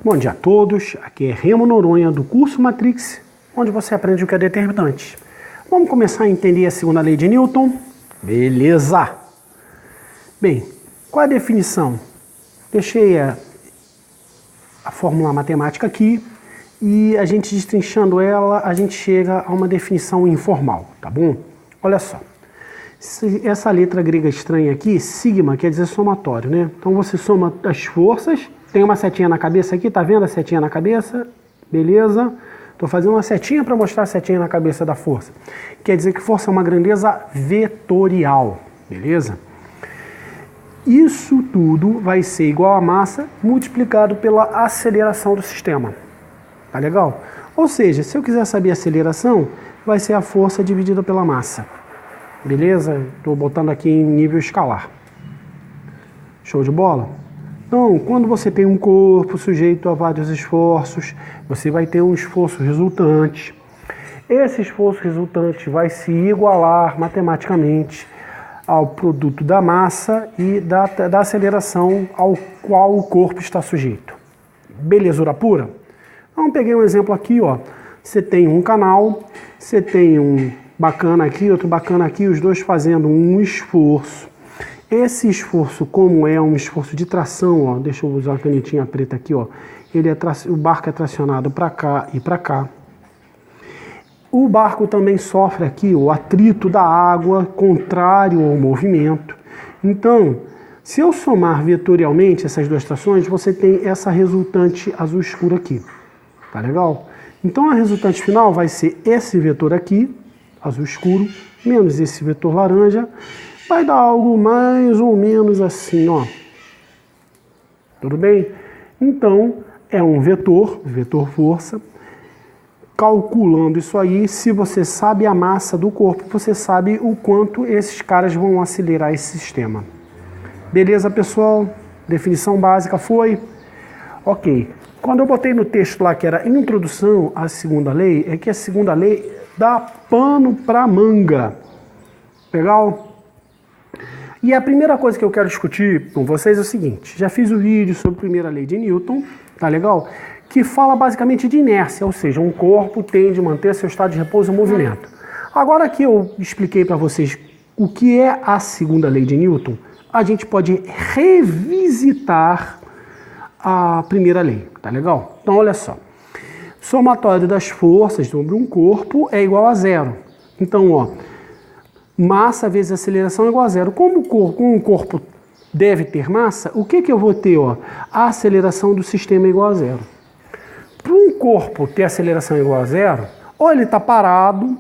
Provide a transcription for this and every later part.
Bom dia a todos, aqui é Remo Noronha do curso Matrix, onde você aprende o que é determinante. Vamos começar a entender a segunda lei de Newton? Beleza! Bem, qual é a definição? Deixei a fórmula matemática aqui e a gente destrinchando ela, a gente chega a uma definição informal, tá bom? Olha só, essa letra grega estranha aqui, sigma, quer dizer somatório, né? Então você soma as forças. Tem uma setinha na cabeça aqui, tá vendo a setinha na cabeça? Beleza? Estou fazendo uma setinha para mostrar a setinha na cabeça da força. Quer dizer que força é uma grandeza vetorial, beleza? Isso tudo vai ser igual a massa multiplicado pela aceleração do sistema. Tá legal? Ou seja, se eu quiser saber a aceleração, vai ser a força dividida pela massa. Beleza? Estou botando aqui em nível escalar. Show de bola? Então, quando você tem um corpo sujeito a vários esforços, você vai ter um esforço resultante. Esse esforço resultante vai se igualar matematicamente ao produto da massa e da aceleração ao qual o corpo está sujeito. Belezura pura? Então, peguei um exemplo aqui, ó. Você tem um canal, você tem um bacana aqui, outro bacana aqui, os dois fazendo um esforço. Esse esforço, como é um esforço de tração, ó, deixa eu usar a canetinha preta aqui, ó, o barco é tracionado para cá e para cá. O barco também sofre aqui o atrito da água, contrário ao movimento. Então, se eu somar vetorialmente essas duas trações, você tem essa resultante azul escuro aqui. Tá legal? Então, a resultante final vai ser esse vetor aqui, azul escuro, menos esse vetor laranja. Vai dar algo mais ou menos assim, ó. Tudo bem? Então, é um vetor força. Calculando isso aí, se você sabe a massa do corpo, você sabe o quanto esses caras vão acelerar esse sistema. Beleza, pessoal? Definição básica foi? Ok. Quando eu botei no texto lá que era introdução à segunda lei, é que a segunda lei dá pano pra manga. Legal? E a primeira coisa que eu quero discutir com vocês é o seguinte, já fiz o vídeo sobre a primeira lei de Newton, tá legal? Que fala basicamente de inércia, ou seja, um corpo tende a manter seu estado de repouso em movimento. Agora que eu expliquei para vocês o que é a segunda lei de Newton, a gente pode revisitar a primeira lei, tá legal? Então olha só, somatório das forças sobre um corpo é igual a zero. Então, ó, massa vezes aceleração é igual a zero. Como um corpo deve ter massa, o que eu vou ter? Ó? A aceleração do sistema é igual a zero. Para um corpo ter aceleração igual a zero, ou ele está parado,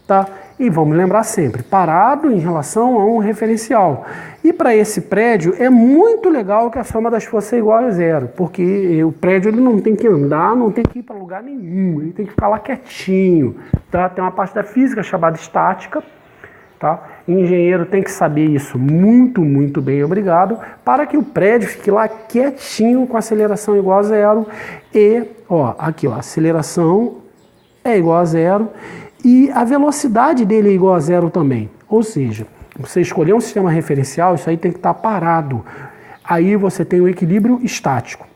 tá? E vamos lembrar sempre, parado em relação a um referencial. E para esse prédio é muito legal que a soma das forças é igual a zero, porque o prédio ele não tem que andar, não tem que ir para lugar nenhum, ele tem que ficar lá quietinho. Tá? Tem uma parte da física chamada estática. Tá? Engenheiro tem que saber isso muito bem, obrigado, para que o prédio fique lá quietinho com aceleração igual a zero e, ó, aqui ó, a aceleração é igual a zero e a velocidade dele é igual a zero também. Ou seja, você escolher um sistema referencial, isso aí tem que estar parado. Aí você tem o equilíbrio estático.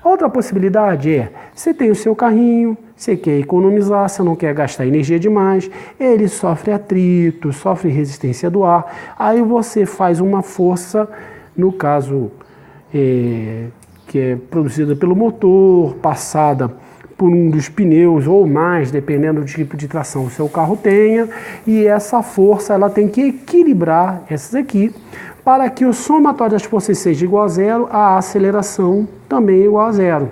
Outra possibilidade é, você tem o seu carrinho, você quer economizar, você não quer gastar energia demais, ele sofre atrito, sofre resistência do ar, aí você faz uma força, no caso que é produzida pelo motor, passada por um dos pneus ou mais, dependendo do tipo de tração que o seu carro tenha, e essa força ela tem que equilibrar essas aqui, para que o somatório das forças seja igual a zero, a aceleração também é igual a zero.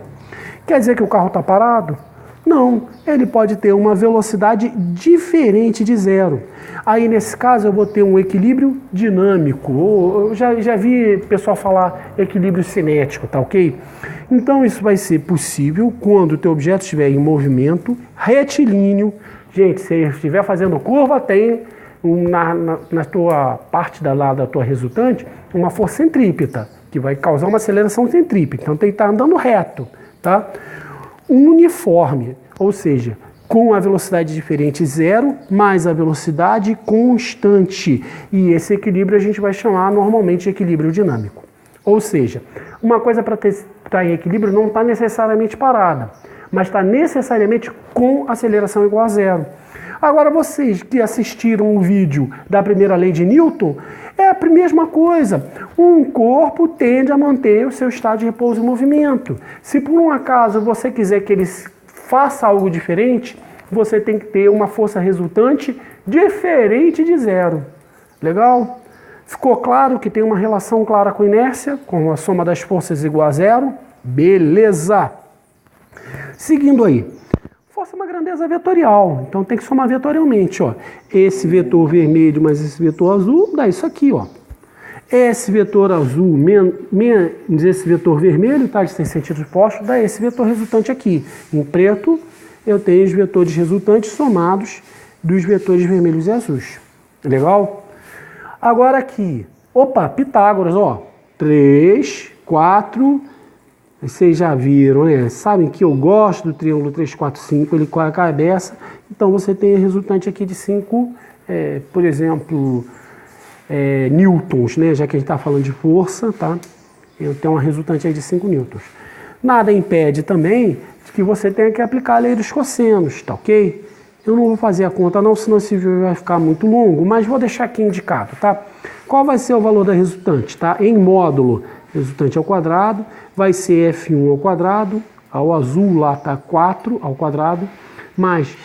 Quer dizer que o carro está parado? Não, ele pode ter uma velocidade diferente de zero. Aí nesse caso eu vou ter um equilíbrio dinâmico, ou eu já vi pessoal falar equilíbrio cinético, tá ok? Então isso vai ser possível quando o teu objeto estiver em movimento retilíneo. Gente, se estiver fazendo curva, tem na tua parte da tua resultante uma força centrípeta, que vai causar uma aceleração centrípeta. Então tem que estar andando reto, tá? Uniforme, ou seja, com a velocidade diferente zero, mais a velocidade constante. E esse equilíbrio a gente vai chamar normalmente de equilíbrio dinâmico. Ou seja, Uma coisa para estar em equilíbrio não está necessariamente parada, mas está necessariamente com aceleração igual a zero. Agora, vocês que assistiram o vídeo da primeira lei de Newton, é a mesma coisa. Um corpo tende a manter o seu estado de repouso e movimento. Se por um acaso você quiser que ele faça algo diferente, você tem que ter uma força resultante diferente de zero. Legal? Ficou claro que tem uma relação clara com inércia, com a soma das forças igual a zero? Beleza! Seguindo aí. Força é uma grandeza vetorial, então tem que somar vetorialmente, ó. Esse vetor vermelho mais esse vetor azul dá isso aqui, ó. Esse vetor azul menos esse vetor vermelho, tá, de 100 centímetros postos, dá esse vetor resultante aqui. Em preto, eu tenho os vetores resultantes somados dos vetores vermelhos e azuis. Legal? Agora aqui, opa, Pitágoras, ó. 3, 4... Vocês já viram, né? Sabem que eu gosto do triângulo 3, 4, 5, ele com a cabeça. Então você tem a resultante aqui de 5, por exemplo, newtons, né? Já que a gente está falando de força, tá? Eu tenho uma resultante aí de 5 newtons. Nada impede também de que você tenha que aplicar a lei dos cossenos, tá ok? Eu não vou fazer a conta não, senão esse vídeo vai ficar muito longo, mas vou deixar aqui indicado, tá? Qual vai ser o valor da resultante, tá? Em módulo, resultante ao quadrado, vai ser F1 ao quadrado, ao azul lá está 4 ao quadrado, mais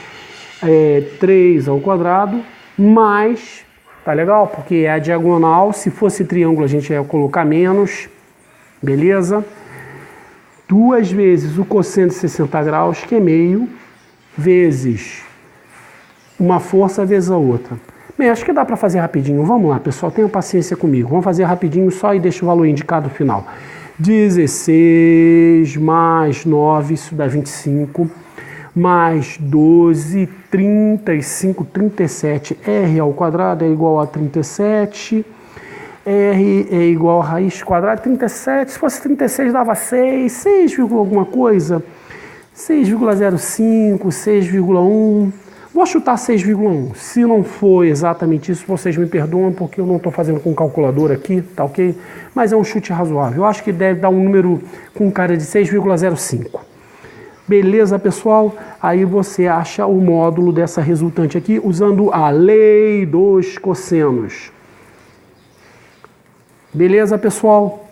3 ao quadrado, mais, tá legal? Porque é a diagonal, se fosse triângulo a gente ia colocar menos, beleza? 2 vezes o cosseno de 60 graus, que é meio, vezes uma força vezes a outra. Bem, acho que dá para fazer rapidinho. Vamos lá, pessoal, tenham paciência comigo. Vamos fazer rapidinho só e deixa o valor indicado no final. 16 mais 9, isso dá 25, mais 12, 35, 37. R ao quadrado é igual a 37. R é igual a raiz quadrada de 37. Se fosse 36 dava 6, 6, alguma coisa. 6,05, 6,1. Vou chutar 6,1. Se não for exatamente isso, vocês me perdoam, porque eu não estou fazendo com calculadora aqui, tá ok? Mas é um chute razoável. Eu acho que deve dar um número com cara de 6,05. Beleza, pessoal? Aí você acha o módulo dessa resultante aqui usando a lei dos cossenos. Beleza, pessoal?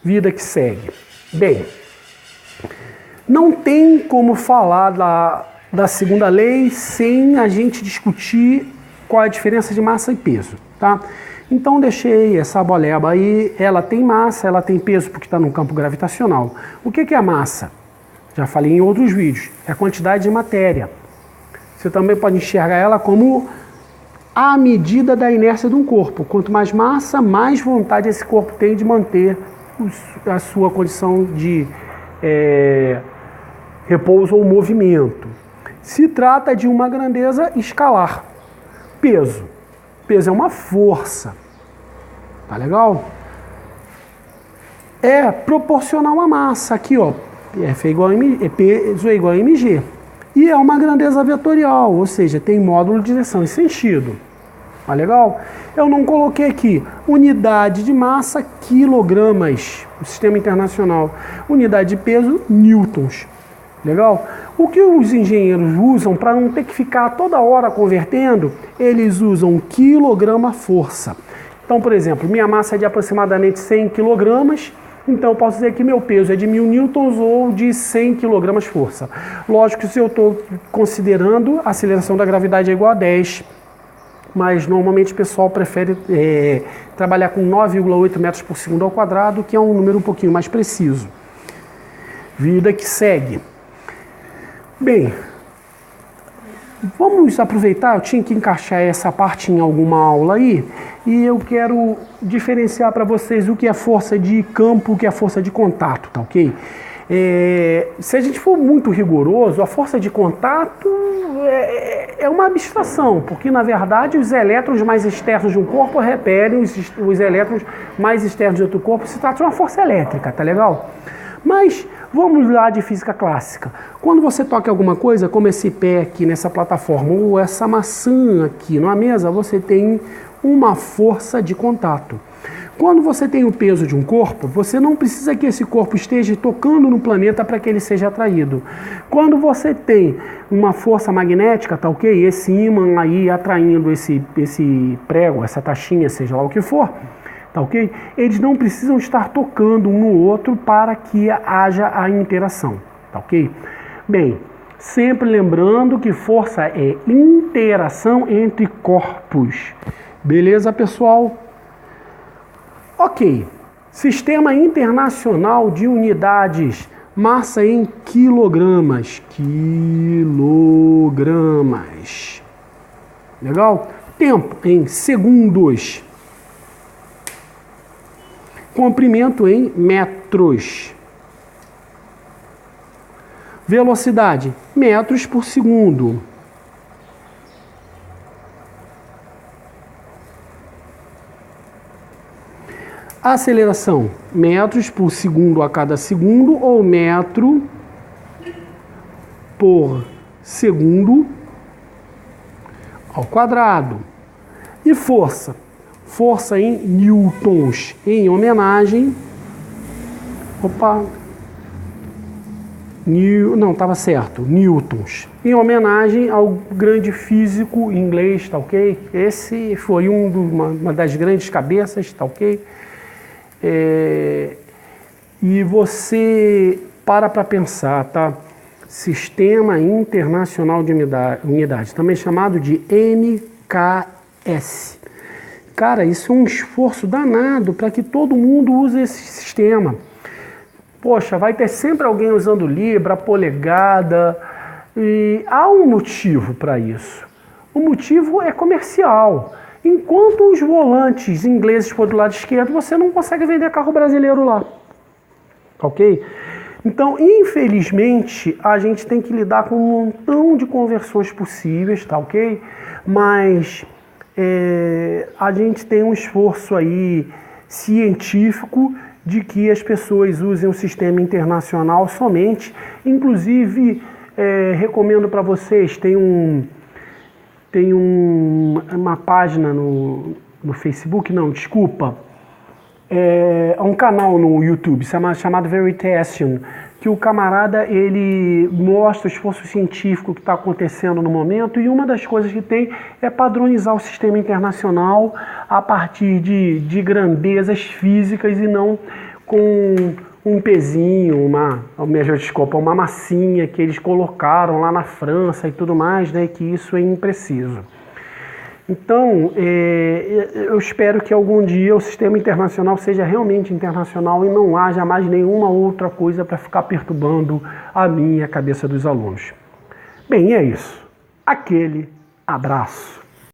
Vida que segue. Bem, não tem como falar da segunda lei sem a gente discutir qual é a diferença de massa e peso, tá? Então deixei essa boleba aí, ela tem massa, ela tem peso porque está no campo gravitacional. O que é a massa? Já falei em outros vídeos, é a quantidade de matéria. Você também pode enxergar ela como a medida da inércia de um corpo. Quanto mais massa, mais vontade esse corpo tem de manter a sua condição de repouso ou movimento. Se trata de uma grandeza escalar. Peso. Peso é uma força. Tá legal? É proporcional à massa. Aqui, ó. F é igual a M, peso é igual a mg. E é uma grandeza vetorial, ou seja, tem módulo de direção e sentido. Tá legal? Eu não coloquei aqui unidade de massa, quilogramas, o sistema internacional. Unidade de peso, newtons. Legal? O que os engenheiros usam para não ter que ficar toda hora convertendo, eles usam quilograma-força. Então, por exemplo, minha massa é de aproximadamente 100 quilogramas, então eu posso dizer que meu peso é de 1000 newtons ou de 100 quilogramas força. Lógico que se eu estou considerando a aceleração da gravidade é igual a 10, mas normalmente o pessoal prefere trabalhar com 9,8 metros por segundo ao quadrado, que é um número um pouquinho mais preciso. Vida que segue. Bem, vamos aproveitar, eu tinha que encaixar essa parte em alguma aula aí, e eu quero diferenciar para vocês o que é força de campo, o que é força de contato, tá ok? Se a gente for muito rigoroso, a força de contato é uma abstração, porque na verdade os elétrons mais externos de um corpo repelem os elétrons mais externos de outro corpo, se trata de uma força elétrica, tá legal? Mas vamos lá de física clássica. Quando você toca alguma coisa, como esse pé aqui nessa plataforma, ou essa maçã aqui na mesa, você tem uma força de contato. Quando você tem o peso de um corpo, você não precisa que esse corpo esteja tocando no planeta para que ele seja atraído. Quando você tem uma força magnética, tá ok? Esse ímã aí atraindo esse prego, essa taxinha, seja lá o que for, tá ok? Eles não precisam estar tocando um no outro para que haja a interação, tá ok? Bem, sempre lembrando que força é interação entre corpos. Beleza, pessoal? Ok. Sistema Internacional de Unidades. Massa em quilogramas. Quilogramas. Legal? Tempo em segundos. Comprimento em metros. Velocidade, metros por segundo. Aceleração, metros por segundo a cada segundo ou metro por segundo ao quadrado. E força, força em newtons, em homenagem... Não, estava certo, newtons, em homenagem ao grande físico inglês, tá ok? Esse foi uma das grandes cabeças, tá ok? E você para pensar, tá? Sistema Internacional de Unidades, também chamado de MKS. Cara, isso é um esforço danado para que todo mundo use esse sistema. Poxa, vai ter sempre alguém usando libra, polegada, e há um motivo para isso. O motivo é comercial. Enquanto os volantes ingleses for do lado esquerdo, você não consegue vender carro brasileiro lá. Ok? Então, infelizmente, a gente tem que lidar com um montão de conversões possíveis, tá ok? Mas a gente tem um esforço aí científico de que as pessoas usem o sistema internacional somente. Inclusive, recomendo para vocês, tem uma página no Facebook, não, desculpa, um canal no YouTube chamado Veritasium, que o camarada ele mostra o esforço científico que está acontecendo no momento, e uma das coisas que tem é padronizar o sistema internacional a partir de grandezas físicas e não com um pezinho, uma massinha que eles colocaram lá na França e tudo mais, né, que isso é impreciso. Então, eu espero que algum dia o sistema internacional seja realmente internacional e não haja mais nenhuma outra coisa para ficar perturbando a minha cabeça dos alunos. Bem, é isso. Aquele abraço.